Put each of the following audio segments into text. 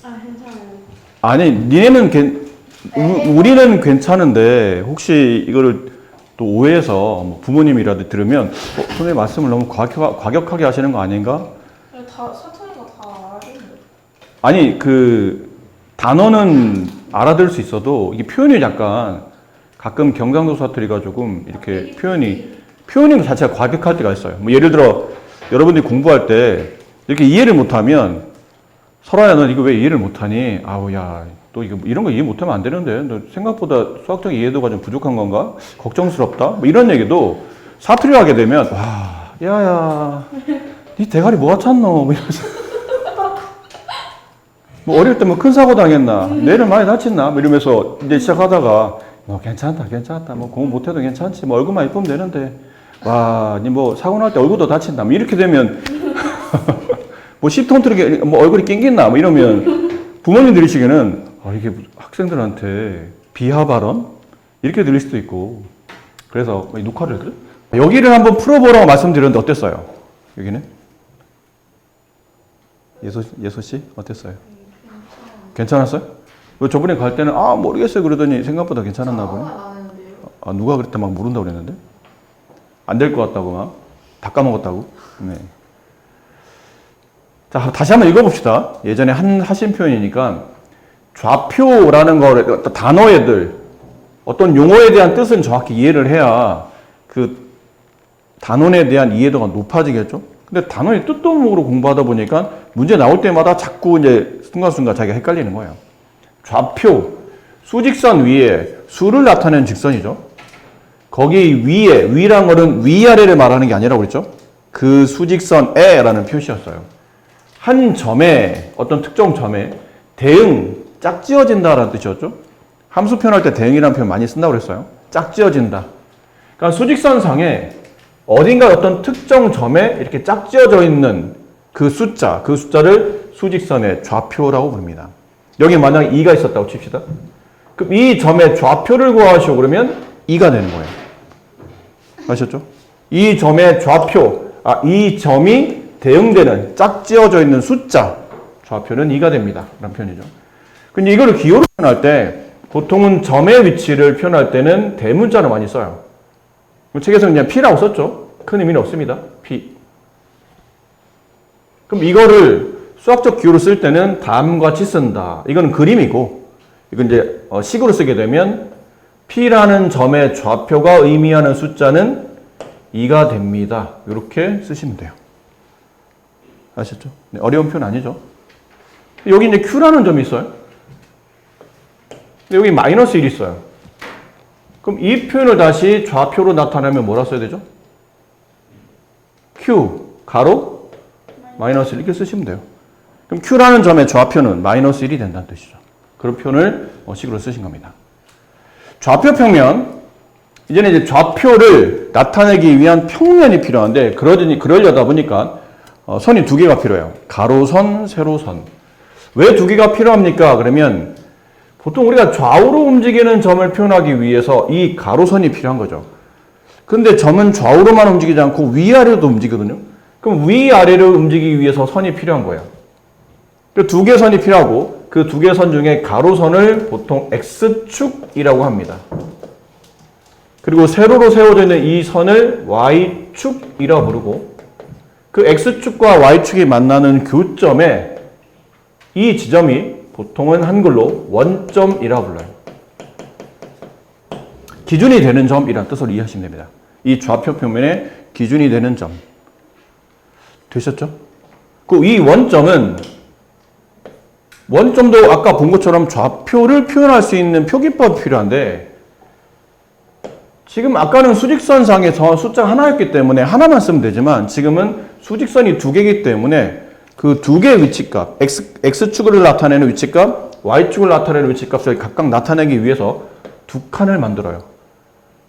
아, 괜찮아요. 아니, 우리는 괜찮은데 혹시 이거를 또 오해해서 뭐 부모님이라도 들으면 선생님 말씀을 너무 과격하게 하시는 거 아닌가? 다 사투리가 다 알아듣는데. 아니, 그 단어는 알아들을 수 있어도 이게 표현이 약간 가끔 경상도 사투리가 조금 이렇게 표현이 자체가 과격할 때가 있어요. 뭐 예를 들어 여러분들이 공부할 때 이렇게 이해를 못하면 설아야 너 이거 왜 이해를 못하니? 아우 야 또 이거 이런 거 이해 못하면 안 되는데 너 생각보다 수학적 이해도가 좀 부족한 건가? 걱정스럽다. 뭐 이런 얘기도 사투리를 하게 되면 와 야야 니 대가리 뭐가 찼노? 뭐 이러면서 뭐 어릴 때 뭐 큰 사고 당했나? 뇌를 많이 다쳤나? 뭐 이러면서 이제 시작하다가 뭐 괜찮다. 뭐 공부 못해도 괜찮지. 뭐 얼굴만 이쁘면 되는데 와 니 뭐 사고 날 때 얼굴도 다친다. 뭐 이렇게 되면 뭐 10톤 트럭에 뭐 얼굴이 낑겼나? 뭐 이러면 부모님 들으시기에는 이게 학생들한테 비하 발언? 이렇게 들릴 수도 있고 그래서 녹화를 했거든? 여기를 한번 풀어보라고 말씀드렸는데 어땠어요? 여기는? 예소 씨 어땠어요? 괜찮았어요? 왜 저번에 갈 때는 모르겠어요 그러더니 생각보다 괜찮았나 보네. 누가 그랬대 막 모른다고 그랬는데? 안 될 것 같다고 막 다 까먹었다고. 네. 자, 다시 한번 읽어봅시다. 예전에 하신 표현이니까 좌표라는 거를 단어애들 어떤 용어에 대한 뜻은 정확히 이해를 해야 그 단원에 대한 이해도가 높아지겠죠. 근데 단어의 뜻도 모르고 공부하다 보니까 문제 나올 때마다 자꾸 이제 순간순간 자기가 헷갈리는 거예요. 좌표, 수직선 위에 수를 나타내는 직선이죠. 거기 위에, 위란 거는 위아래를 말하는 게 아니라고 그랬죠. 그 수직선에라는 표시였어요. 한 점에, 어떤 특정 점에 대응, 짝지어진다라는 뜻이었죠. 함수 표현할 때 대응이라는 표현 많이 쓴다고 그랬어요. 짝지어진다. 그러니까 수직선상에 어딘가 어떤 특정 점에 이렇게 짝지어져 있는 그 숫자를 수직선의 좌표라고 부릅니다. 여기 만약에 2가 있었다고 칩시다. 그럼 이 점의 좌표를 구하시오 그러면 2가 되는 거예요. 아셨죠? 이 점의 좌표, 이 점이 대응되는 짝지어져 있는 숫자, 좌표는 2가 됩니다. 라는 표현이죠. 근데 이거를 기호로 표현할 때 보통은 점의 위치를 표현할 때는 대문자로 많이 써요. 책에서는 그냥 P라고 썼죠. 큰 의미는 없습니다. P. 그럼 이거를 수학적 기호로 쓸 때는 다음과 같이 쓴다. 이거는 그림이고, 이건 이제 식으로 쓰게 되면 P라는 점의 좌표가 의미하는 숫자는 2가 됩니다. 이렇게 쓰시면 돼요. 아셨죠? 네, 어려운 표현 아니죠? 여기 이제 Q라는 점이 있어요. 여기 마이너스 1이 있어요. 그럼 이 표현을 다시 좌표로 나타내면 뭐라 써야 되죠? Q, 가로, 마이너스 1 이렇게 쓰시면 돼요. 그럼 Q라는 점의 좌표는 마이너스 1이 된다는 뜻이죠. 그런 표현을 식으로 쓰신 겁니다. 좌표 평면, 이제는 이제 좌표를 나타내기 위한 평면이 필요한데 그러려다 보니까 선이 두 개가 필요해요. 가로선, 세로선. 왜 두 개가 필요합니까? 그러면 보통 우리가 좌우로 움직이는 점을 표현하기 위해서 이 가로선이 필요한 거죠. 근데 점은 좌우로만 움직이지 않고 위아래로도 움직이거든요. 그럼 위아래로 움직이기 위해서 선이 필요한 거예요. 그 두 개의 선이 필요하고 그 두 개의 선 중에 가로선을 보통 X축이라고 합니다. 그리고 세로로 세워져 있는 이 선을 Y축이라고 부르고 그 X축과 Y축이 만나는 교점에 이 지점이 보통은 한글로 원점이라고 불러요. 기준이 되는 점이라는 뜻으로 이해하시면 됩니다. 이 좌표 표면의 기준이 되는 점. 되셨죠? 이 원점도 아까 본 것처럼 좌표를 표현할 수 있는 표기법이 필요한데 지금 아까는 수직선상에서 숫자가 하나였기 때문에 하나만 쓰면 되지만 지금은 수직선이 두 개이기 때문에 그 두 개의 위치값, X축을 나타내는 위치값, Y축을 나타내는 위치값을 각각 나타내기 위해서 두 칸을 만들어요.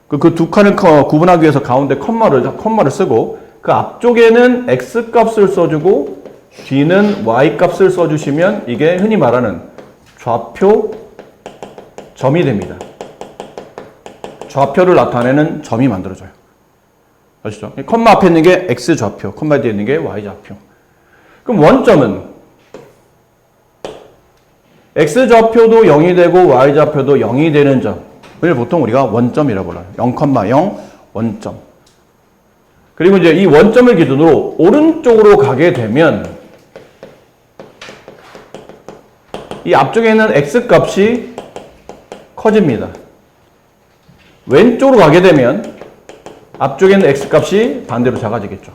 그 두 칸을 구분하기 위해서 가운데 컴마를 쓰고 그 앞쪽에는 X값을 써주고 뒤는 Y값을 써주시면 이게 흔히 말하는 좌표 점이 됩니다. 좌표를 나타내는 점이 만들어져요. 아시죠? 컴마 앞에 있는 게 X좌표, 컴마 뒤에 있는 게 Y좌표. 그럼 원점은 x좌표도 0이 되고 y좌표도 0이 되는 점을 보통 우리가 원점이라고 불러요. 0,0 원점. 그리고 이제 이 원점을 기준으로 오른쪽으로 가게 되면 이 앞쪽에 있는 x값이 커집니다. 왼쪽으로 가게 되면 앞쪽에 있는 x값이 반대로 작아지겠죠.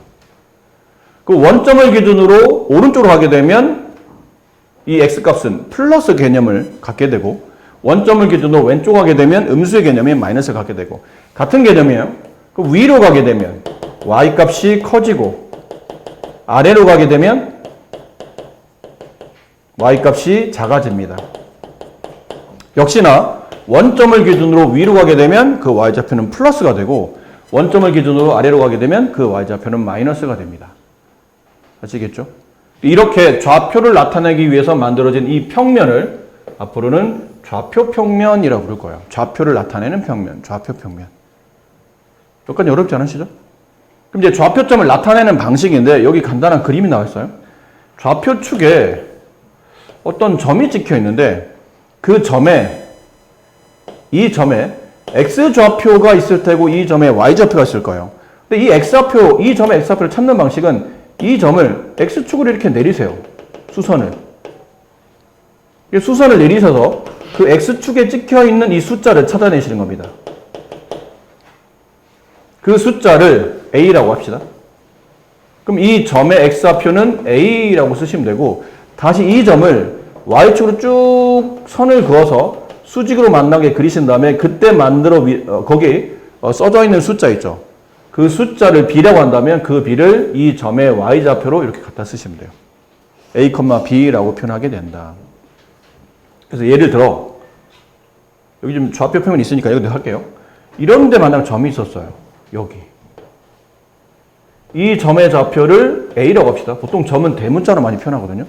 그 원점을 기준으로 오른쪽으로 가게 되면 이 x값은 플러스 개념을 갖게 되고 원점을 기준으로 왼쪽 가게 되면 음수의 개념이 마이너스를 갖게 되고 같은 개념이에요. 그 위로 가게 되면 y값이 커지고 아래로 가게 되면 y값이 작아집니다. 역시나 원점을 기준으로 위로 가게 되면 그 y좌표는 플러스가 되고 원점을 기준으로 아래로 가게 되면 그 y좌표는 마이너스가 됩니다. 아시겠죠? 이렇게 좌표를 나타내기 위해서 만들어진 이 평면을 앞으로는 좌표 평면이라고 부를 거예요. 좌표를 나타내는 평면, 좌표 평면. 약간 어렵지 않으시죠? 그럼 이제 좌표점을 나타내는 방식인데 여기 간단한 그림이 나와 있어요. 좌표축에 어떤 점이 찍혀 있는데 그 점에 이 점에 x좌표가 있을 테고 이 점에 y좌표가 있을 거예요. 근데 이 x좌표, 이 점의 x좌표를 찾는 방식은 이 점을 x축으로 이렇게 내리세요. 수선을. 수선을 내리셔서 그 x축에 찍혀 있는 이 숫자를 찾아내시는 겁니다. 그 숫자를 a라고 합시다. 그럼 이 점의 x좌표는 a라고 쓰시면 되고 다시 이 점을 y축으로 쭉 선을 그어서 수직으로 만나게 그리신 다음에 그때 거기 써져 있는 숫자 있죠. 그 숫자를 b라고 한다면 그 b를 이 점의 y좌표로 이렇게 갖다 쓰시면 돼요. a, b라고 표현하게 된다. 그래서 예를 들어 여기 좀 좌표 표현이 있으니까 여기 할게요. 이런 데 만약 점이 있었어요. 여기. 이 점의 좌표를 a라고 합시다. 보통 점은 대문자로 많이 표현하거든요.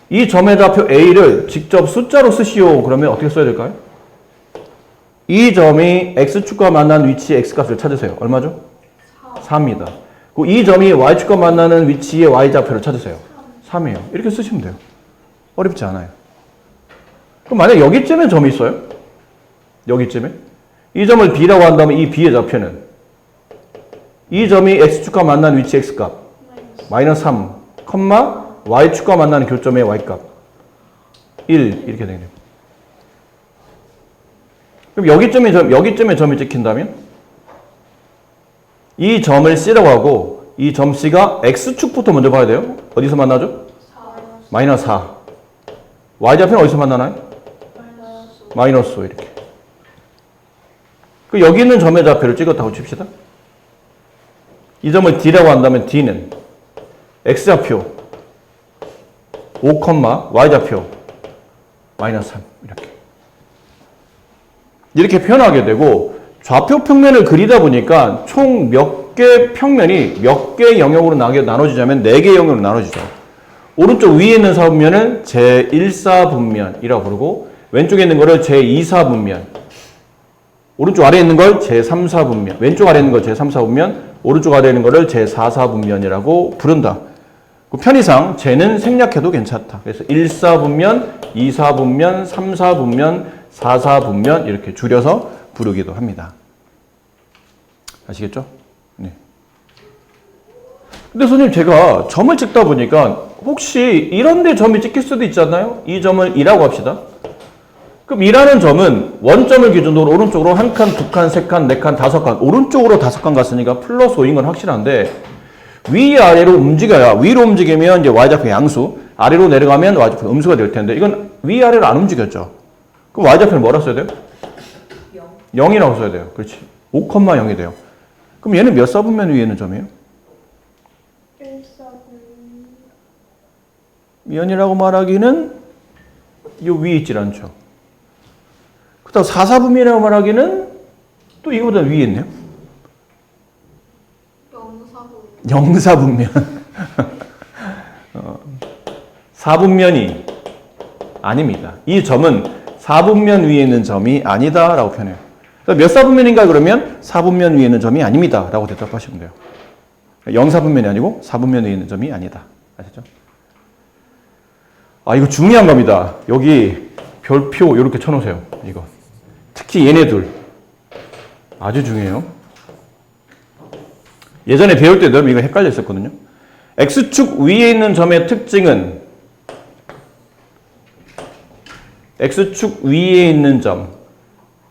이 점의 좌표 a를 직접 숫자로 쓰시오. 그러면 어떻게 써야 될까요? 이 점이 x축과 만난 위치의 x값을 찾으세요. 얼마죠? 4입니다. 이 점이 y축과 만나는 위치의 y좌표를 찾으세요. 3이에요. 이렇게 쓰시면 돼요. 어렵지 않아요. 그럼 만약 여기쯤에 점이 있어요? 여기쯤에? 이 점을 b라고 한다면 이 b의 좌표는 이 점이 x축과 만나는 위치 x값 마이너스 3, y축과 만나는 교점의 y값 1 이렇게 되겠네요. 그럼 여기쯤에 점이 찍힌다면 이 점을 C라고 하고 이 점 C가 x축부터 먼저 봐야 돼요. 어디서 만나죠? 마이너스 4. y좌표는 어디서 만나나요? 마이너스 5 이렇게. 그 여기 있는 점의 좌표를 찍었다고 칩시다. 이 점을 D라고 한다면 D는 x좌표 5, y좌표 마이너스 3 이렇게 표현하게 되고 좌표 평면을 그리다 보니까 총 몇 개 평면이 몇 개 영역으로 나눠지자면 4개 영역으로 나눠지죠. 오른쪽 위에 있는 사분면을 제1사분면이라고 부르고 왼쪽에 있는 거를 제2사분면, 오른쪽 아래에 있는 걸 제3사분면, 왼쪽 아래에 있는 걸 제3사분면, 오른쪽 아래에 있는 거를 제4사분면이라고 부른다. 그 편의상 쟤는 생략해도 괜찮다. 그래서 1사분면, 2사분면, 3사분면, 4사분면 이렇게 줄여서 부르기도 합니다. 아시겠죠? 네. 근데 선생님 제가 점을 찍다 보니까 혹시 이런 데 점이 찍힐 수도 있잖아요? 이 점을 2라고 합시다. 그럼 2라는 점은 원점을 기준으로 오른쪽으로 1칸, 2칸, 3칸, 4칸, 5칸 오른쪽으로 5칸 갔으니까 플러스 5인 건 확실한데 위아래로 움직여야 위로 움직이면 이제 y좌표 양수 아래로 내려가면 y좌표 음수가 될 텐데 이건 위아래로 안 움직였죠. 그럼 y좌표는 뭐라 써야 돼요? 0이라고 써야 돼요. 그렇지. 5,0이 돼요. 그럼 얘는 몇 사분면 위에 있는 점이에요? 1사분면이라고 말하기는 이 위에 있질 않죠. 그렇다고 4사분면이라고 말하기는 또 이거보다 위에 있네요. 0사분면. 4분면이 아닙니다. 이 점은 4분면 위에 있는 점이 아니다 라고 표현해요. 몇 사분면인가 그러면 4분면 위에 있는 점이 아닙니다 라고 대답하시면 돼요. 0사분면이 아니고 4분면 위에 있는 점이 아니다. 아시죠? 아, 이거 중요한 겁니다. 여기 별표 이렇게 쳐놓으세요. 이거. 특히 얘네 둘. 아주 중요해요. 예전에 배울 때도 이거 헷갈렸었거든요. X축 위에 있는 점의 특징은 X축 위에 있는 점.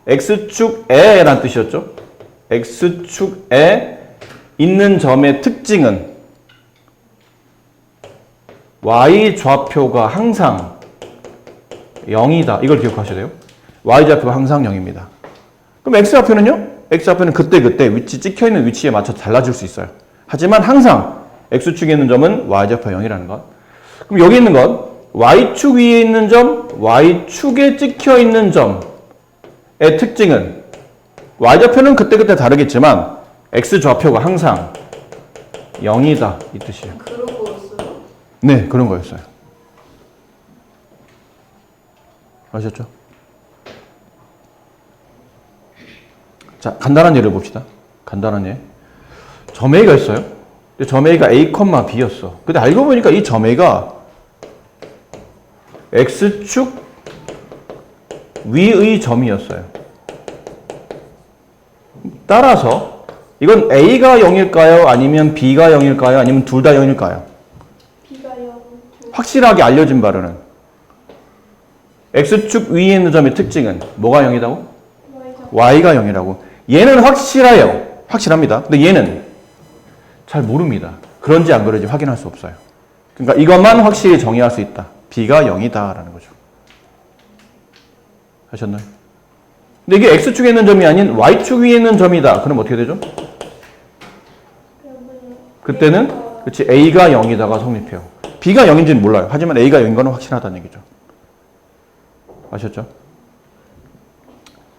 X축에 란 뜻이었죠. X축에 있는 점의 특징은 Y 좌표가 항상 0이다. 이걸 기억하셔야 돼요. Y 좌표가 항상 0입니다. 그럼 X 좌표는요? X 좌표는 그때그때 위치 찍혀있는 위치에 맞춰 달라질 수 있어요. 하지만 항상 X축에 있는 점은 Y 좌표 0이라는 것. 그럼 여기 있는 것 Y축 위에 있는 점, Y축에 찍혀있는 점의 특징은 Y 좌표는 그때그때 다르겠지만 X 좌표가 항상 0이다. 이 뜻이에요. 그런 거였어요? 네, 그런 거였어요. 아셨죠? 자, 간단한 예를 봅시다. 간단한 예. 점 A가 있어요. 근데 점 A가 A, B였어. 근데 알고 보니까 이 점 A가 X축 위의 점이었어요. 따라서 이건 A가 0일까요? 아니면 B가 0일까요? 아니면 둘 다 0일까요? B가 0. 확실하게 알려진 바로는 X축 위에 있는 점의 특징은 뭐가 0이라고? Y가 0이라고. 얘는 확실해요. 확실합니다. 근데 얘는 잘 모릅니다. 그런지 안 그런지 확인할 수 없어요. 그러니까 이것만 확실히 정의할 수 있다. B가 0이다 라는 거죠. 하셨나요? 근데 이게 X축에 있는 점이 아닌 Y축 위에 있는 점이다. 그럼 어떻게 되죠? 그때는 그치 A가 0이다가 성립해요. B가 0인지는 몰라요. 하지만 A가 0인 거는 확실하다는 얘기죠. 아셨죠?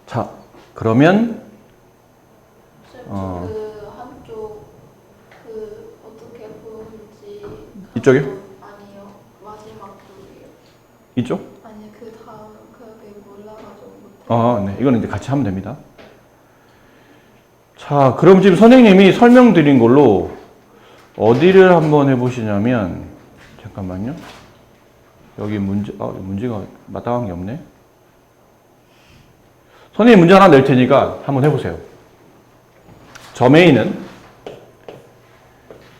자, 그러면 그 한쪽 그 어떻게 보는지 이쪽이요? 아니요. 마지막 쪽이요. 이쪽? 아니 그 다음 그게 몰라가지고 못해. 네. 이거는 이제 같이 하면 됩니다. 자, 그럼 지금 선생님이 설명드린 걸로 어디를 한번 해보시냐면 잠깐만요. 여기 문제가 마땅한 게 없네. 선생님 문제 하나 낼 테니까 한번 해보세요. 점 A는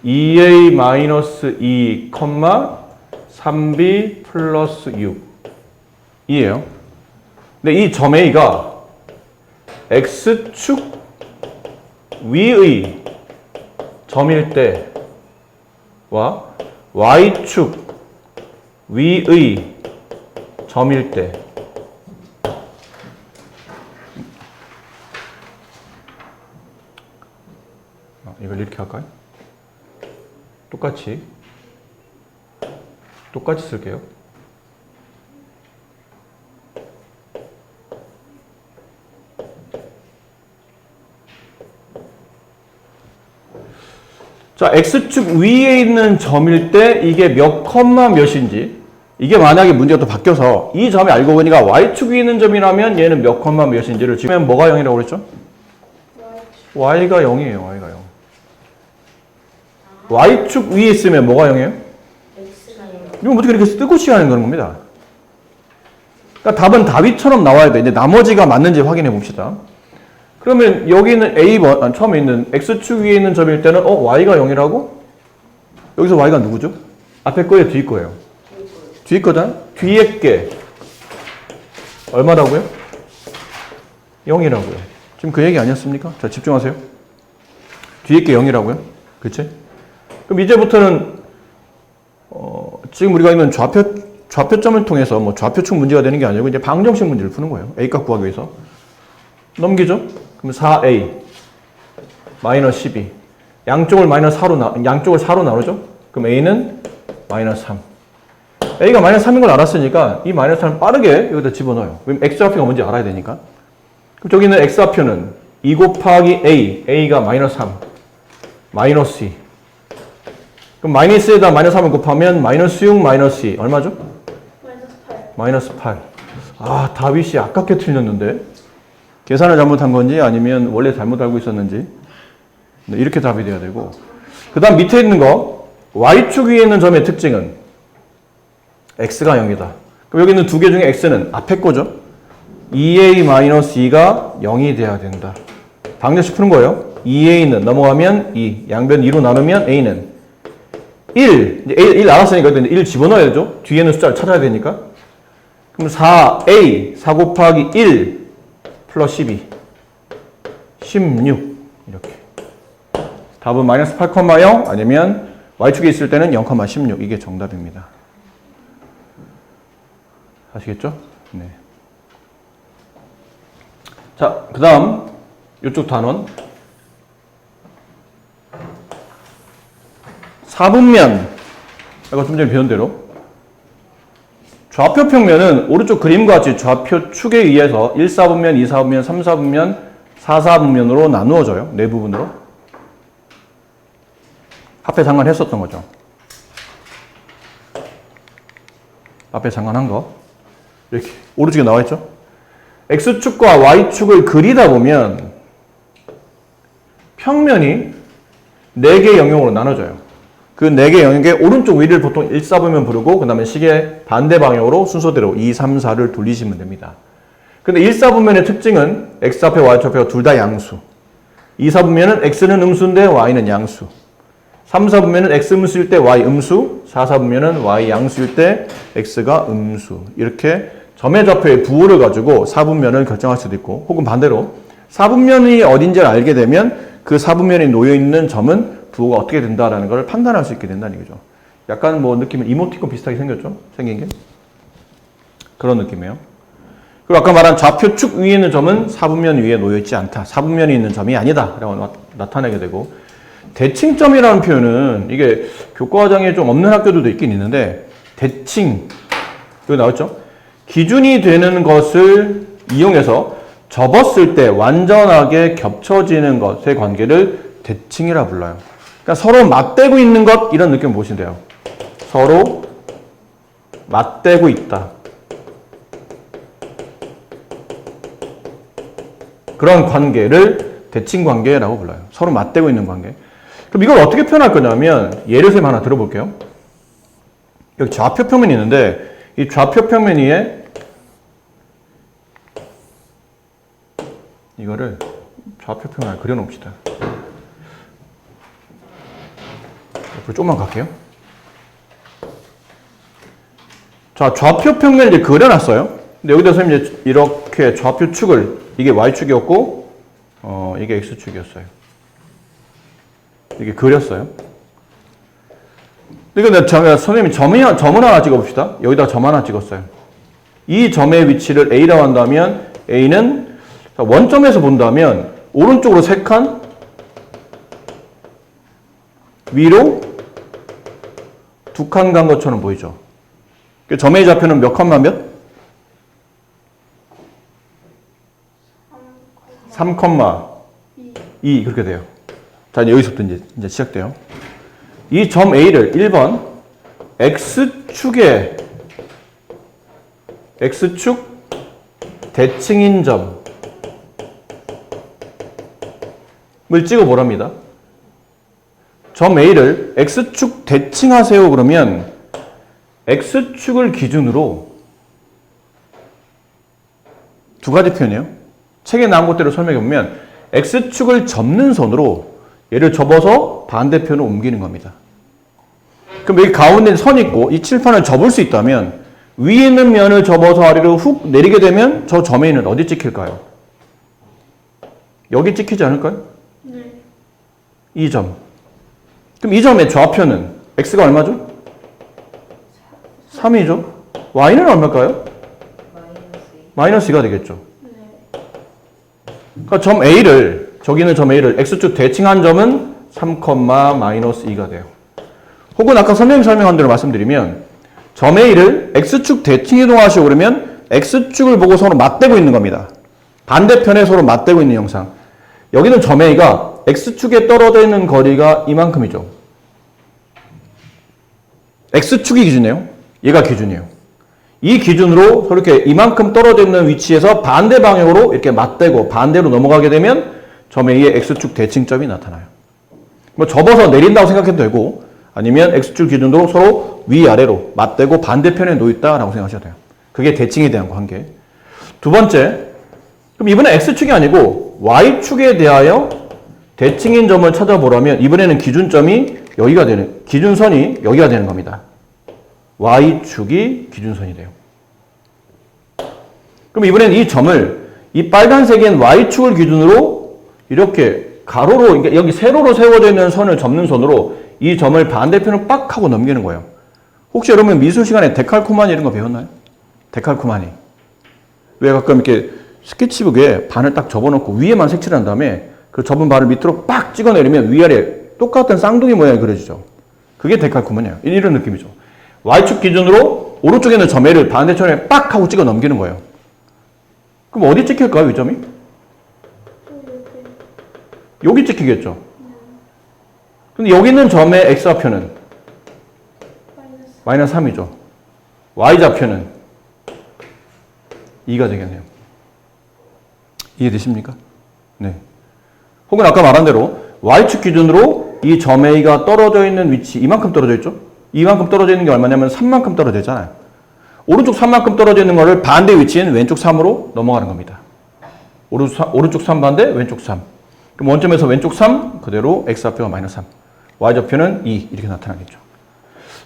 2A-2, 3B 플러스 6 이에요. 근데 이 점 A가 X축 위의 점일 때와 Y축 위의 점일 때 이걸 이렇게 할까요? 똑같이 쓸게요. 자, X축 위에 있는 점일 때 이게 몇 컴마 몇인지 이게 만약에 문제가 또 바뀌어서 이 점이 알고 보니까 Y축 위에 있는 점이라면 얘는 몇 컴마 몇인지를 지금 뭐가 0이라고 그랬죠? Y가 0이에요. Y가 0. Y축 위에 있으면 뭐가 0이에요? X가 0. 이건 어떻게 이렇게 뜨고치 하는 그런 겁니다. 그러니까 답은 답이처럼 나와야 돼. 이제 나머지가 맞는지 확인해 봅시다. 그러면 여기 있는 A번, 처음에 있는 X축 위에 있는 점일 때는 Y가 0이라고? 여기서 Y가 누구죠? 앞에 거예요? 뒤 거예요? 뒤 거잖아? 뒤에 게 얼마라고요? 0이라고요. 지금 그 얘기 아니었습니까? 자, 집중하세요. 뒤에 게 0이라고요? 그치? 그럼 이제부터는 지금 우리가 있는 좌표점을 통해서 뭐 좌표축 문제가 되는 게 아니고 이제 방정식 문제를 푸는 거예요. A값 구하기 위해서. 넘기죠? 그럼 4A 마이너스 12 양쪽을 마이너스 4로 양쪽을 4로 나누죠? 그럼 A는 마이너스 3 A가 마이너스 3인 걸 알았으니까 이 마이너스 3을 빠르게 여기다 집어넣어요. 왜냐면 X좌표가 뭔지 알아야 되니까. 그럼 저기 있는 X좌표는 2 곱하기 A A가 마이너스 3 마이너스 2 그럼 마이너스에다 마이너스 3을 곱하면 마이너스 6 마이너스 2 얼마죠? 마이너스 8. 마이너스 8 아 다윗이 아깝게 틀렸는데 계산을 잘못한 건지 아니면 원래 잘못 알고 있었는지 네, 이렇게 답이 돼야 되고 그 다음 밑에 있는 거 Y축 위에 있는 점의 특징은 X가 0이다. 그럼 여기 있는 두 개 중에 x는 앞에 거죠. 2a-2가 0이 돼야 된다. 방정식 푸는 거예요. 2a는 넘어가면 2, 양변 2로 나누면 a는 1, 이제 1 나왔으니까 1 집어넣어야죠. 뒤에는 숫자를 찾아야 되니까. 그럼 4a, 4 곱하기 1 플러스 12, 16 이렇게. 답은 마이너스 8,0 아니면 y축에 있을 때는 0,16 이게 정답입니다. 아시겠죠? 네. 자, 그 다음 이쪽 단원 4분면 아까 좀 전에 배운 대로 좌표 평면은 오른쪽 그림과 같이 좌표 축에 의해서 1, 4분면, 2, 4분면, 3, 4분면, 4, 4분면으로 나누어져요. 네 부분으로. 앞에 잠깐 했었던 거죠. 앞에 잠깐 한 거. 이렇게 오른쪽에 나와 있죠. X축과 Y축을 그리다 보면 평면이 4개의 영역으로 나눠져요. 그 4개의 영역의 오른쪽 위를 보통 1, 4분면 부르고 그 다음에 시계 반대 방향으로 순서대로 2, 3, 4를 돌리시면 됩니다. 근데 1, 4분면의 특징은 X좌표, Y좌표가 둘 다 양수. 2, 4분면은 X는 음수인데 Y는 양수. 3, 4분면은 X 음수일 때 Y 음수, 4, 4분면은 Y 양수일 때 X가 음수. 이렇게 점의 좌표의 부호를 가지고 4분면을 결정할 수도 있고 혹은 반대로 4분면이 어딘지를 알게 되면 그 4분면에 놓여있는 점은 부호가 어떻게 된다라는 걸 판단할 수 있게 된다는 얘기죠. 약간 뭐 느낌은 이모티콘 비슷하게 생겼죠? 생긴 게. 그런 느낌이에요. 그리고 아까 말한 좌표 축 위에 있는 점은 4분면 위에 놓여있지 않다. 4분면이 있는 점이 아니다. 라고 나타내게 되고 대칭점이라는 표현은 이게 교과과정에 좀 없는 학교들도 있긴 있는데 대칭 여기 나왔죠? 기준이 되는 것을 이용해서 접었을 때 완전하게 겹쳐지는 것의 관계를 대칭이라 불러요. 그러니까 서로 맞대고 있는 것 이런 느낌 보시면 돼요. 서로 맞대고 있다. 그런 관계를 대칭 관계라고 불러요. 서로 맞대고 있는 관계. 그럼 이걸 어떻게 표현할 거냐면 예를 좀 하나 들어볼게요. 여기 좌표 평면이 있는데 이 좌표 평면 위에 이거를 좌표 평면을 그려놓읍시다. 옆으로 조금만 갈게요. 자, 좌표 평면을 이제 그려놨어요. 근데 여기다 선생님 이제 이렇게 좌표 축을 이게 Y축이었고 이게 X축이었어요. 이렇게 그렸어요. 그러니까 선생님이 점을 하나 찍어봅시다. 여기다 점 하나 찍었어요. 이 점의 위치를 A라고 한다면 A는 원점에서 본다면 오른쪽으로 3칸, 위로 2칸 간 것처럼 보이죠. 점의 좌표는 몇 칸만 몇? 3,2 그렇게 돼요. 자, 여기서부터 이제 시작돼요. 이 점 A를 1번 X축 대칭인 점을 찍어 보랍니다. 점 A를 X축 대칭하세요 그러면 X축을 기준으로 두 가지 표현이에요. 책에 나온 것대로 설명해 보면 X축을 접는 선으로 얘를 접어서 반대편으로 옮기는 겁니다. 그럼 여기 가운데 선 있고 이 칠판을 접을 수 있다면 위에 있는 면을 접어서 아래로 훅 내리게 되면 저 점에 있는 어디 찍힐까요? 여기 찍히지 않을까요? 네. 이 점. 그럼 이 점의 좌표는 X가 얼마죠? 3이죠. Y는 얼마일까요? 마이너스 2가 되겠죠. 네. 그러니까 점 A를 저기 있는 점 A를 X축 대칭한 점은 3,-2가 돼요. 혹은 아까 선생님이 설명한 대로 말씀드리면 점 A를 X축 대칭 이동하시고 그러면 X축을 보고 서로 맞대고 있는 겁니다. 반대편에 서로 맞대고 있는 형상. 여기는 점 A가 X축에 떨어져 있는 거리가 이만큼이죠. X축이 기준이에요. 얘가 기준이에요. 이 기준으로 서로 이렇게 이만큼 떨어져 있는 위치에서 반대 방향으로 이렇게 맞대고 반대로 넘어가게 되면 점 A의 X축 대칭점이 나타나요. 뭐 접어서 내린다고 생각해도 되고 아니면 X축 기준으로 서로 위아래로 맞대고 반대편에 놓여있다라고 생각하셔도 돼요. 그게 대칭에 대한 관계. 두 번째, 그럼 이번엔 x축이 아니고 y축에 대하여 대칭인 점을 찾아보라면 이번에는 기준점이 여기가 되는, 기준선이 여기가 되는 겁니다. y축이 기준선이 돼요. 그럼 이번엔 이 점을 이 빨간색인 y축을 기준으로 이렇게 가로로, 그러니까 여기 세로로 세워져 있는 선을 접는 선으로 이 점을 반대편을 빡 하고 넘기는 거예요. 혹시 여러분 미술 시간에 데칼코마니 이런 거 배웠나요? 데칼코마니. 왜 가끔 이렇게 스케치북에 반을 딱 접어놓고 위에만 색칠을 한 다음에 그 접은 바를 밑으로 빡 찍어내리면 위아래 똑같은 쌍둥이 모양이 그려지죠. 그게 데칼코마니예요. 이런 느낌이죠. y축 기준으로 오른쪽에 있는 점을 반대편에 빡 하고 찍어 넘기는 거예요. 그럼 어디 찍힐까요, 이 점이? 여기 찍히겠죠. 근데 여기 있는 점의 x좌표는 마이너스 3이죠. y좌표는 2가 되겠네요. 이해되십니까? 네. 혹은 아까 말한 대로 y축 기준으로 이 점 A가 떨어져 있는 위치, 이만큼 떨어져 있죠? 이만큼 떨어져 있는 게 얼마냐면 3만큼 떨어져 있잖아요. 오른쪽 3만큼 떨어져 있는 거를 반대 위치인 왼쪽 3으로 넘어가는 겁니다. 오른쪽 3 반대, 왼쪽 3. 그럼 원점에서 왼쪽 3, 그대로 x좌표가 마이너스 3. y좌표는 2 이렇게 나타나겠죠.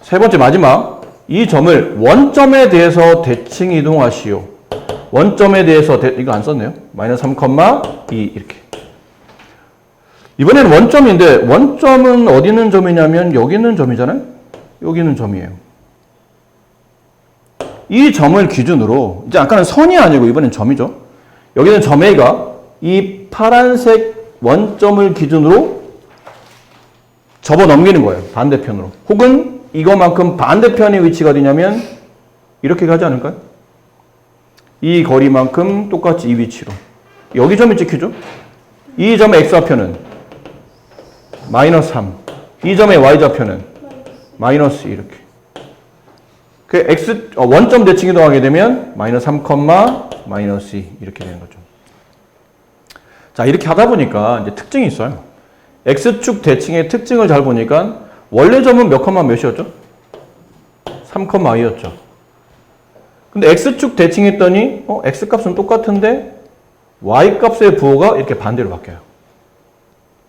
세 번째 마지막, 이 점을 원점에 대해서 대칭 이동하시오. 원점에 대해서 이거 안 썼네요. 마이너스 3, 2 이렇게. 이번에는 원점인데 원점은 어디 있는 점이냐면 여기 있는 점이잖아요. 여기 있는 점이에요. 이 점을 기준으로 이제 아까는 선이 아니고 이번엔 점이죠. 여기는 점 A가 이 파란색 원점을 기준으로 접어 넘기는 거예요. 반대편으로. 혹은 이거만큼 반대편의 위치가 어디냐면 이렇게 가지 않을까요? 이 거리만큼 똑같이 이 위치로. 여기 점이 찍히죠? 이 점의 x좌표는 마이너스 3. 이 점의 y좌표는 마이너스 2 이렇게. 그 원점 대칭 이동하게 되면 마이너스 3, 마이너스 2 이렇게 되는 거죠. 자, 이렇게 하다 보니까 이제 특징이 있어요. x축 대칭의 특징을 잘 보니까 원래 점은 몇 컴마 몇이었죠? 3,2였죠. 근데 x축 대칭했더니 x값은 똑같은데 y값의 부호가 이렇게 반대로 바뀌어요.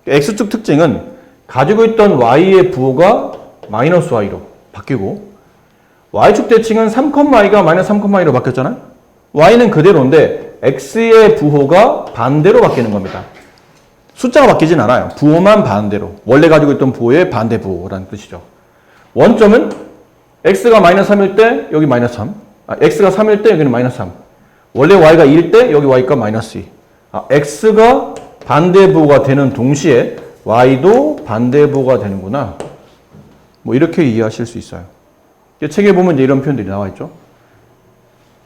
x축 특징은 가지고 있던 y의 부호가 마이너스 y로 바뀌고 y축 대칭은 3,2가 마이너스 3,2로 바뀌었잖아요. y는 그대로인데 x의 부호가 반대로 바뀌는 겁니다. 숫자가 바뀌진 않아요. 부호만 반대로. 원래 가지고 있던 부호의 반대 부호라는 뜻이죠. 원점은 x가 마이너스 3일 때 여기 마이너스 3. x가 3일 때 여기는 마이너스 3. 원래 y가 2일 때 여기 y가 마이너스 2. x가 반대 부호가 되는 동시에 y도 반대 부호가 되는구나. 뭐 이렇게 이해하실 수 있어요. 책에 보면 이제 이런 표현들이 나와 있죠.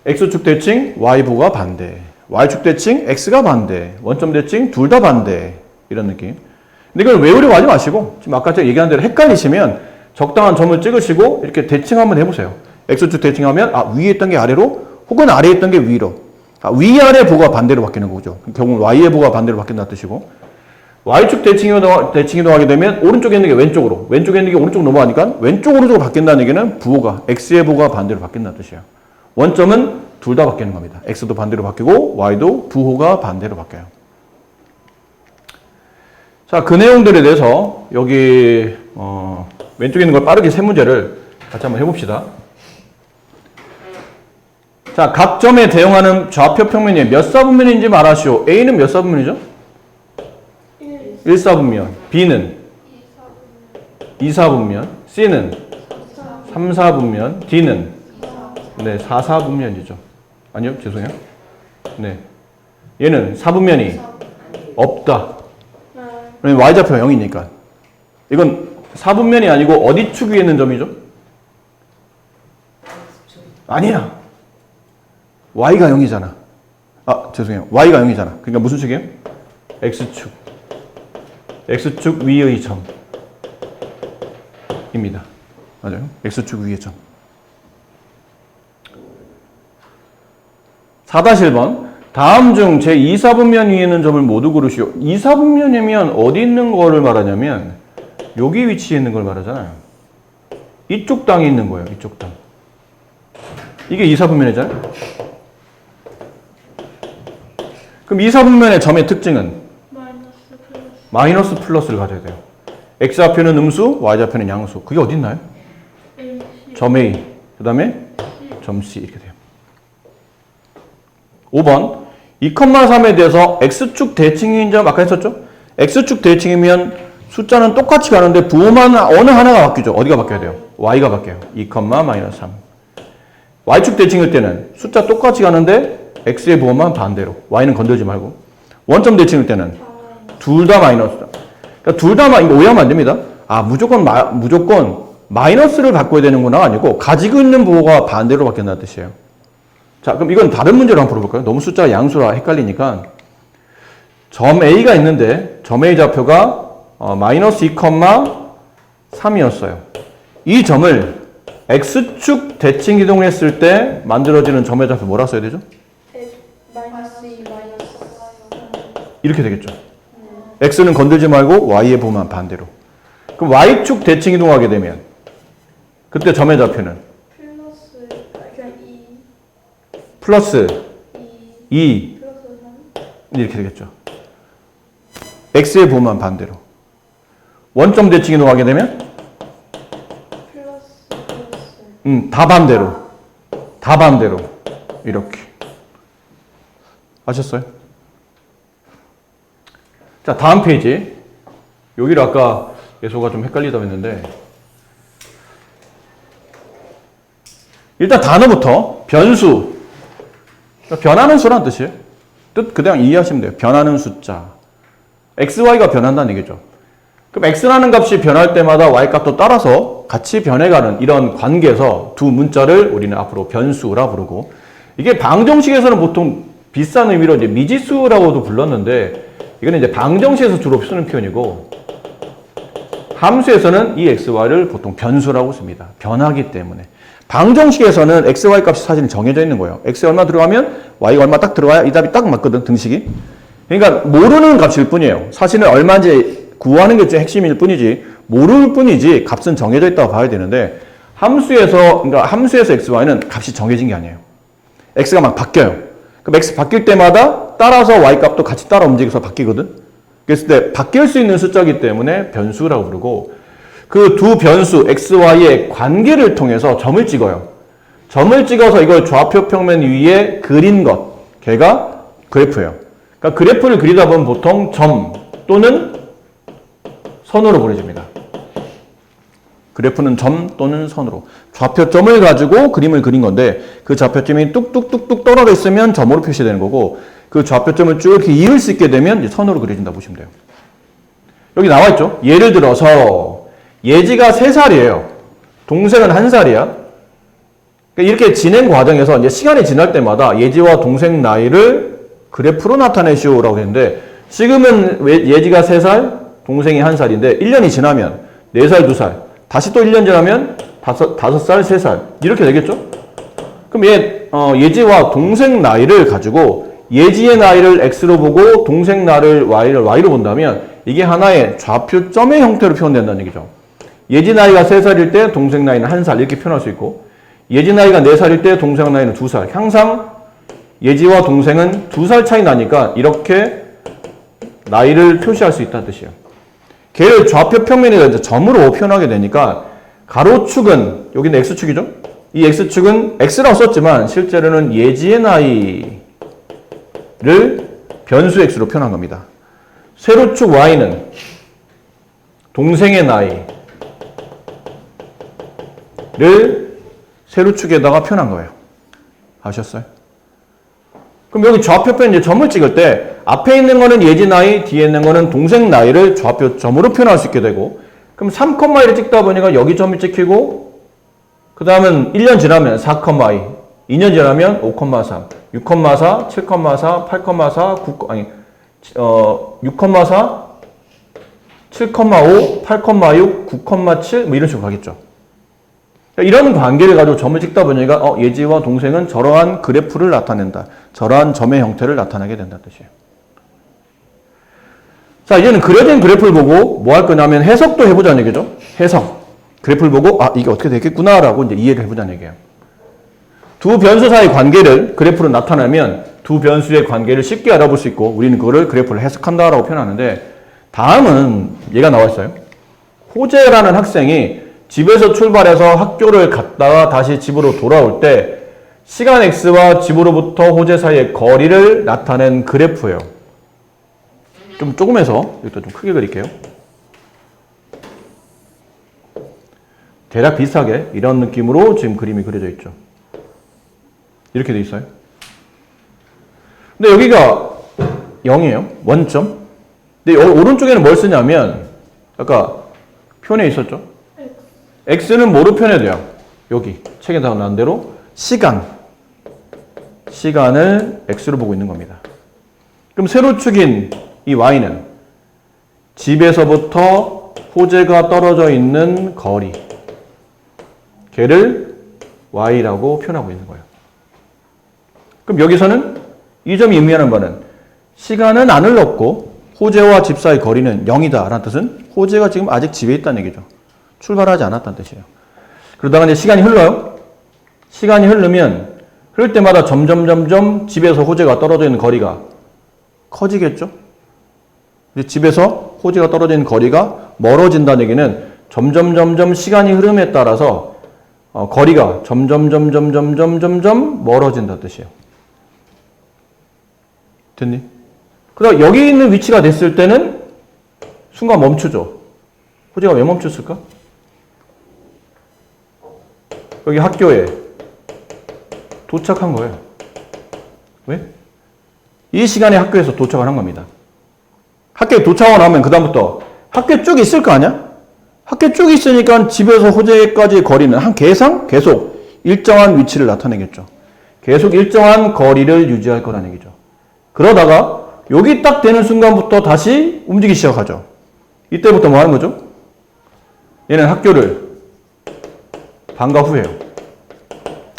x축 대칭 y부가 반대. y축 대칭 x가 반대. 원점 대칭 둘 다 반대. 이런 느낌. 근데 이걸 외우려고 하지 마시고 지금 아까 제가 얘기한 대로 헷갈리시면 적당한 점을 찍으시고 이렇게 대칭 한번 해보세요. x축 대칭하면 위에 있던 게 아래로 혹은 아래에 있던 게 위로. 위아래 부호가 반대로 바뀌는 거죠. 결국은 y의 부호가 반대로 바뀐다는 뜻이고 y축 대칭 이동하게 되면 오른쪽에 있는 게 왼쪽으로 왼쪽에 있는 게 오른쪽으로 넘어가니까 왼쪽 오른쪽으로 바뀐다는 얘기는 부호가 x의 부호가 반대로 바뀐다는 뜻이에요. 원점은 둘 다 바뀌는 겁니다. x도 반대로 바뀌고 y도 부호가 반대로 바뀌어요. 자, 그 내용들에 대해서 여기 왼쪽에 있는 걸 빠르게 세 문제를 같이 한번 해봅시다. 자, 각 점에 대응하는 좌표 평면이 몇 사분면인지 말하시오. A는 몇 사분면이죠? 1사분면. B는 2사분면. C는 3사분면. D는 4사분면이죠. 아니요, 죄송해요. 네. 얘는 사분면이 없다. 왜냐면 y좌표가 0이니까. 이건 사분면이 아니고 어디 축 위에 있는 점이죠? 아니야. y가 0이잖아. 죄송해요. y가 0이잖아. 그러니까 무슨 축이에요? x축. x축 위의 점입니다. 맞아요. x축 위의 점. 4-1번. 다음 중 제2사분면 위에 있는 점을 모두 고르시오. 2사분면이면 어디 있는 거를 말하냐면 여기 위치에 있는 걸 말하잖아요. 이쪽 땅에 있는 거예요. 이쪽 땅. 이게 2사분면이잖아요. 그럼 2사분면의 점의 특징은 마이너스 플러스를 가져야 돼요. x좌표는 음수, y좌표는 양수. 그게 어디 있나요? 점 A, 그 다음에 점 C 이렇게 돼요. 5번 2,3에 대해서 x축 대칭인 점 아까 했었죠? x축 대칭이면 숫자는 똑같이 가는데 부호만 어느 하나가 바뀌죠. 어디가 바뀌어야 돼요? y가 바뀌어요. 2, 마이너스 3. y축 대칭일 때는 숫자 똑같이 가는데 x의 부호만 반대로. y는 건들지 말고. 원점 대칭일 때는 둘 다 마이너스다. 그러니까 둘 다 이거 오해하면 안 됩니다. 아, 무조건 마이너스를 바꿔야 되는구나 아니고 가지고 있는 부호가 반대로 바뀐다는 뜻이에요. 자, 그럼 이건 다른 문제로 한번 풀어볼까요? 너무 숫자가 양수라 헷갈리니까. 점 A가 있는데 점 A 좌표가 마이너스 2,3이었어요. 이 점을 X축 대칭 이동했을 때 만들어지는 점의 좌표 뭐라 써야 되죠? 마이너스 2 마이너스 이렇게 되겠죠. X는 건들지 말고 Y의 부호만 반대로. 그럼 Y축 대칭 이동하게 되면 그때 점의 좌표는 플러스 그냥 2 플러스 2 플러스 3 이렇게 되겠죠. X의 부호만 반대로. 원점 대칭 이동하게 되면 플러스 다 반대로. 다 반대로. 이렇게. 아셨어요? 자, 다음 페이지. 여기를 아까 예소가 좀 헷갈리다고 했는데 일단 단어부터 변수. 변하는 수라는 뜻이에요. 뜻 그냥 이해하시면 돼요. 변하는 숫자. x, y가 변한다는 얘기죠. 그럼 x라는 값이 변할 때마다 y 값도 따라서 같이 변해가는 이런 관계에서 두 문자를 우리는 앞으로 변수라 부르고 이게 방정식에서는 보통 비슷한 의미로 이제 미지수라고도 불렀는데 이거는 이제 방정식에서 주로 쓰는 표현이고 함수에서는 이 x, y를 보통 변수라고 씁니다. 변하기 때문에. 방정식에서는 x, y 값이 사실 정해져 있는 거예요. x에 얼마 들어가면 y가 얼마 딱 들어가야 이 답이 딱 맞거든, 등식이. 그러니까 모르는 값일 뿐이에요. 사실은 얼마인지 구하는 게 핵심일 뿐이지 모를 뿐이지 값은 정해져 있다고 봐야 되는데 그러니까 함수에서 x, y는 값이 정해진 게 아니에요. x가 막 바뀌어요. 그럼 x 바뀔 때마다 따라서 y 값도 같이 따라 움직여서 바뀌거든. 그랬을 때 바뀔 수 있는 숫자이기 때문에 변수라고 부르고 그 두 변수 x, y의 관계를 통해서 점을 찍어요. 점을 찍어서 이걸 좌표 평면 위에 그린 것. 걔가 그래프예요. 그러니까 그래프를 그리다 보면 보통 점 또는 선으로 그려집니다. 그래프는 점 또는 선으로. 좌표점을 가지고 그림을 그린 건데 그 좌표점이 뚝뚝뚝뚝 떨어져 있으면 점으로 표시되는 거고 그 좌표점을 쭉 이렇게 이을 수 있게 되면 이제 선으로 그려진다 보시면 돼요. 여기 나와 있죠. 예를 들어서 예지가 3살이에요. 동생은 1살이야. 이렇게 진행 과정에서 이제 시간이 지날 때마다 예지와 동생 나이를 그래프로 나타내시오라고 했는데 지금은 예지가 3살, 동생이 1살인데 1년이 지나면 4살, 2살, 다시 또 1년 지나면 5살, 3살 이렇게 되겠죠? 그럼 예지와 동생 나이를 가지고 예지의 나이를 x로 보고 동생 나이를 y로 본다면 이게 하나의 좌표점의 형태로 표현된다는 얘기죠. 예지 나이가 3살일 때 동생 나이는 1살 이렇게 표현할 수 있고 예지 나이가 4살일 때 동생 나이는 2살. 항상 예지와 동생은 2살 차이 나니까 이렇게 나이를 표시할 수 있다는 뜻이에요. 걔를 좌표 평면에다 이제 점으로 표현하게 되니까 가로축은 여기는 x축이죠. 이 x축은 x라고 썼지만 실제로는 예지의 나이를 변수 x로 표현한 겁니다. 세로축 y는 동생의 나이를 세로축에다가 표현한 거예요. 아셨어요? 그럼 여기 좌표편 이제 점을 찍을 때 앞에 있는 거는 예지 나이, 뒤에 있는 거는 동생 나이를 좌표점으로 표현할 수 있게 되고 그럼 3,1을 찍다 보니까 여기 점이 찍히고 그 다음은 1년 지나면 4,2, 2년 지나면 5,3, 6,4, 7,4, 8,4, 6,4, 7,5, 8,6, 9,7 뭐 이런 식으로 가겠죠. 이런 관계를 가지고 점을 찍다 보니까 예지와 동생은 저러한 그래프를 나타낸다. 저러한 점의 형태를 나타내게 된다는 뜻이에요. 자, 이제는 그려진 그래프를 보고 뭐 할 거냐면 해석도 해보자는 얘기죠. 해석. 그래프를 보고 이게 어떻게 되겠구나라고 이제 이해를 해보자는 얘기예요. 두 변수 사이 관계를 그래프로 나타내면 두 변수의 관계를 쉽게 알아볼 수 있고 우리는 그거를 그래프를 해석한다라고 표현하는데 다음은 얘가 나와 있어요. 호재라는 학생이 집에서 출발해서 학교를 갔다가 다시 집으로 돌아올 때 시간 x와 집으로부터 호재 사이의 거리를 나타낸 그래프예요. 좀 조금해서 이것도 좀 크게 그릴게요. 대략 비슷하게 이런 느낌으로 지금 그림이 그려져 있죠. 이렇게 돼 있어요. 근데 여기가 0이에요. 원점. 근데 오른쪽에는 뭘 쓰냐면 아까 표현에 있었죠. x는 뭐로 표현해야 돼요? 여기 책에 나온 대로 시간을 x로 보고 있는 겁니다. 그럼 세로축인 이 y는 집에서부터 호재가 떨어져 있는 거리 걔를 y라고 표현하고 있는 거예요. 그럼 여기서는 이 점이 의미하는 바는 시간은 안 흘렀고 호재와 집 사이 거리는 0이다 라는 뜻은 호재가 지금 아직 집에 있다는 얘기죠. 출발하지 않았다는 뜻이에요. 그러다가 이제 시간이 흘러요. 시간이 흐르면 흐를 때마다 점점 집에서 호재가 떨어져 있는 거리가 커지겠죠. 이제 집에서 호재가 떨어져 있는 거리가 멀어진다는 얘기는 점점 시간이 흐름에 따라서 거리가 점점 멀어진다는 뜻이에요. 됐니? 그러다 여기 있는 위치가 됐을 때는 순간 멈추죠. 호재가 왜 멈췄을까? 여기 학교에 도착한 거예요. 왜? 이 시간에 학교에서 도착을 한 겁니다. 학교에 도착하고 나면 그 다음부터 학교에 쭉 있을 거 아니야? 학교에 쭉 있으니까 집에서 호재까지의 거리는 계속 일정한 위치를 나타내겠죠. 계속 일정한 거리를 유지할 거라는 얘기죠. 그러다가 여기 딱 되는 순간부터 다시 움직이기 시작하죠. 이때부터 뭐 하는 거죠? 얘는 학교를 방과 후에요.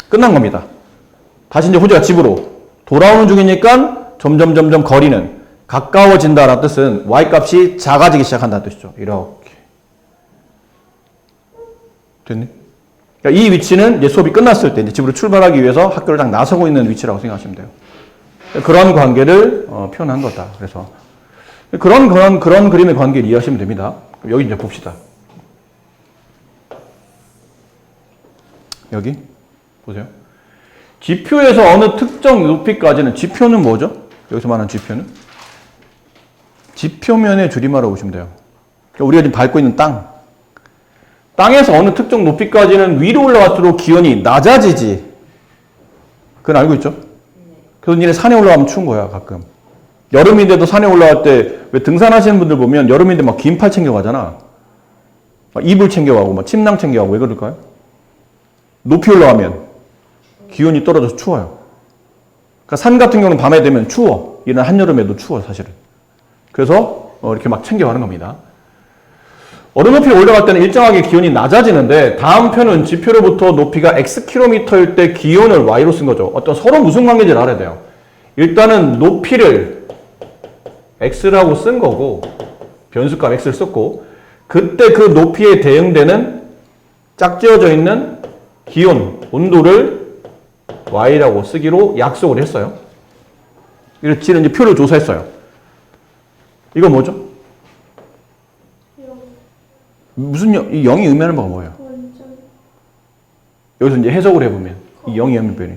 끝난 겁니다. 다시 이제 호재가 집으로 돌아오는 중이니까 점점 거리는 가까워진다라는 뜻은 y값이 작아지기 시작한다는 뜻이죠. 이렇게. 됐니? 그러니까 이 위치는 이제 수업이 끝났을 때 이제 집으로 출발하기 위해서 학교를 딱 나서고 있는 위치라고 생각하시면 돼요. 그런 관계를 표현한 거다. 그래서 그런 그림의 관계를 이해하시면 됩니다. 여기 이제 봅시다. 여기 보세요. 지표에서 어느 특정 높이까지는 지표는 뭐죠? 여기서 말하는 지표는 지표면의 줄임말로 보시면 돼요. 그러니까 우리가 지금 밟고 있는 땅에서 어느 특정 높이까지는 위로 올라갈수록 기온이 낮아지지. 그건 알고 있죠? 그래서 니네 산에 올라가면 추운 거야, 가끔. 여름인데도 산에 올라갈 때, 왜 등산하시는 분들 보면 여름인데 막 긴팔 챙겨가잖아. 막 이불 챙겨가고, 막 침낭 챙겨가고, 왜 그럴까요? 높이 올라가면 기온이 떨어져서 추워요. 그러니까 산 같은 경우는 밤에 되면 추워. 이런 한여름에도 추워, 사실은. 그래서 이렇게 막 챙겨가는 겁니다. 어느 높이로 올라갈 때는 일정하게 기온이 낮아지는데 다음 표는 지표로부터 높이가 x km일 때 기온을 y로 쓴 거죠. 어떤 서로 무슨 관계인지를 알아야 돼요. 일단은 높이를 x라고 쓴 거고 변수값 x를 썼고 그때 그 높이에 대응되는 짝지어져 있는 기온, 온도를 y라고 쓰기로 약속을 했어요. 이렇게 이제 표를 조사했어요. 이거 뭐죠? 무슨 이 0이 의미하는 바가 뭐예요? 여기서 이제 해석을 해보면 이 0이 의미변이.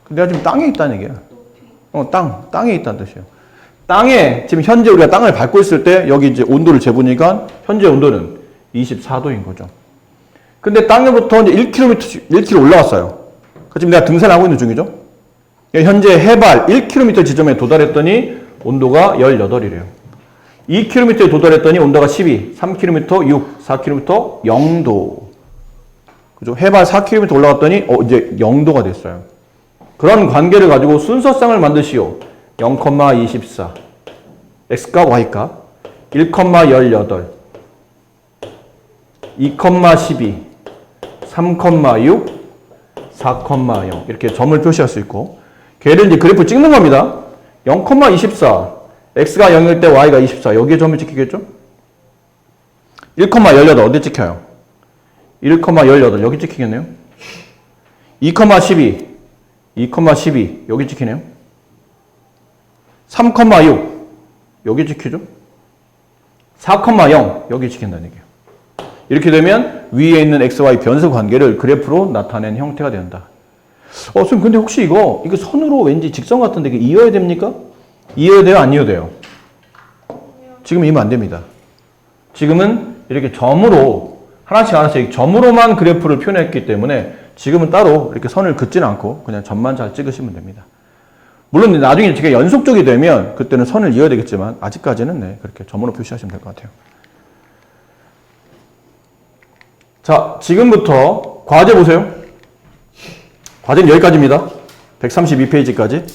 내가 지금 땅에 있다는 얘기야. 땅에 있다는 뜻이에요. 땅에 지금 현재 우리가 땅을 밟고 있을 때 여기 이제 온도를 재보니까 현재 온도는 24도인 거죠. 근데 땅에부터 이제 1km 올라왔어요. 지금 내가 등산하고 있는 중이죠. 현재 해발 1km 지점에 도달했더니 온도가 18이래요. 2km에 도달했더니 온도가 12, 3km 6, 4km 0도. 그죠? 해발 4km 올라갔더니 이제 0도가 됐어요. 그런 관계를 가지고 순서쌍을 만드시오. 0,24 x값 y값 1,18 2,12 3,6 4,0 이렇게 점을 표시할 수 있고 걔를 이제 그래프 찍는 겁니다. 0,24 x가 0일 때 y가 24 여기에 점을 찍히겠죠? 1,18 어디 찍혀요? 1,18 여기 찍히겠네요. 2,12 2,12 여기 찍히네요. 3,6 여기 찍히죠. 4,0 여기 찍힌다는 얘기예요. 이렇게 되면 위에 있는 XY 변수 관계를 그래프로 나타낸 형태가 된다. 선생님 근데 혹시 이거 선으로 왠지 직선 같은데 이게 이어야 됩니까? 이어야 돼요? 안 이어야 돼요? 지금 이으면 안 됩니다. 지금은 이렇게 점으로 하나씩 점으로만 그래프를 표현했기 때문에 지금은 따로 이렇게 선을 긋지는 않고 그냥 점만 잘 찍으시면 됩니다. 물론 나중에 제가 연속적이 되면 그때는 선을 이어야 되겠지만 아직까지는 네, 그렇게 점으로 표시하시면 될 것 같아요. 자, 지금부터 과제 보세요. 과제는 여기까지입니다. 132페이지까지.